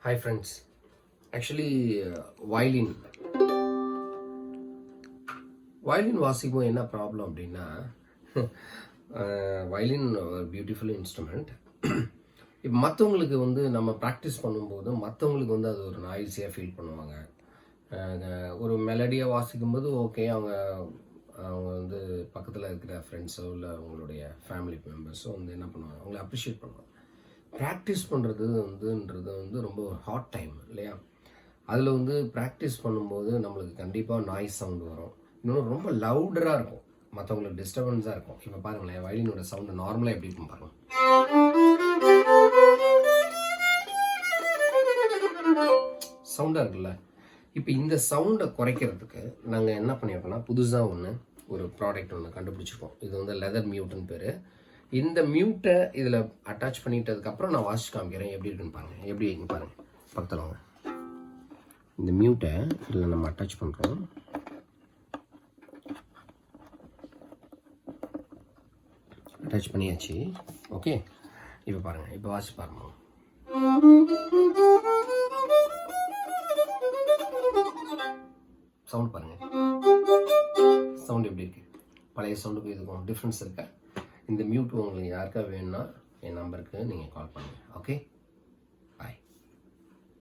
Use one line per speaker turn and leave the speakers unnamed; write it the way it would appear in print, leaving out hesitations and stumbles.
Hi friends. Actually, violin வாசிக்கும் என்ன problem அப்படின்னா, வயலின் ஒரு பியூட்டிஃபுல் இன்ஸ்ட்ருமெண்ட். இப்போ மற்றவங்களுக்கு வந்து நம்ம ப்ராக்டிஸ் பண்ணும்போது மற்றவங்களுக்கு வந்து அது ஒரு நாய்ஸியாக ஃபீல் பண்ணுவாங்க. ஒரு மெலடியாக வாசிக்கும்போது ஓகே, அவங்க அவங்க வந்து பக்கத்தில் இருக்கிற ஃப்ரெண்ட்ஸோ இல்லை அவங்களுடைய ஃபேமிலி மெம்பர்ஸோ வந்து என்ன பண்ணுவாங்க, அவங்கள அப்ரிஷியேட் பண்ணுவாங்க. ப்ராக்டிஸ் பண்ணுறது வந்து ரொம்ப ஹாட் டைம் இல்லையா? அதில் வந்து ப்ராக்டிஸ் பண்ணும்போது நம்மளுக்கு கண்டிப்பாக நாய்ஸ் சவுண்டு வரும். இன்னொன்று ரொம்ப லவுடராக இருக்கும், மற்றவங்களுக்கு டிஸ்டர்பன்ஸாக இருக்கும். இப்போ பாருங்களேன், வயலினோட சவுண்டு நார்மலாக எப்படி இருக்கும் பாருங்கள். சவுண்டாக இருக்குல்ல. இப்போ இந்த சவுண்டை குறைக்கிறதுக்கு நாங்கள் என்ன பண்ணியிருக்கோம்னா, புதுசாக ஒரு ப்ராடக்ட் ஒன்று கண்டுபிடிச்சிருக்கோம். இது வந்து லெதர் மியூட்னு பேர். இந்த மியூட்டை இதில் அட்டாச் பண்ணிட்டதுக்கப்புறம் நான் வாசிச்சு காமிக்கிறேன் எப்படி இருக்குன்னு பாருங்கள். எப்படி இருக்குன்னு பாருங்கள், பக்கத்தில் வாங்க. இந்த மியூட்டை இதில் நம்ம அட்டாச் பண்ணுறோம். அட்டாச் பண்ணியாச்சு. ஓகே, இப்போ பாருங்கள், இப்போ வாசிச்சு பாருங்கள். சவுண்ட் பாருங்கள், சவுண்ட் எப்படி இருக்குது? பழைய சவுண்டுக்கும் இதுக்கும் டிஃப்ரென்ஸ் இருக்கா? இந்த மியூட் உங்களுக்கு யாருக்கா வேணும்னா என் நம்பருக்கு நீங்கள் கால் பண்ணுங்கள். ஓகே.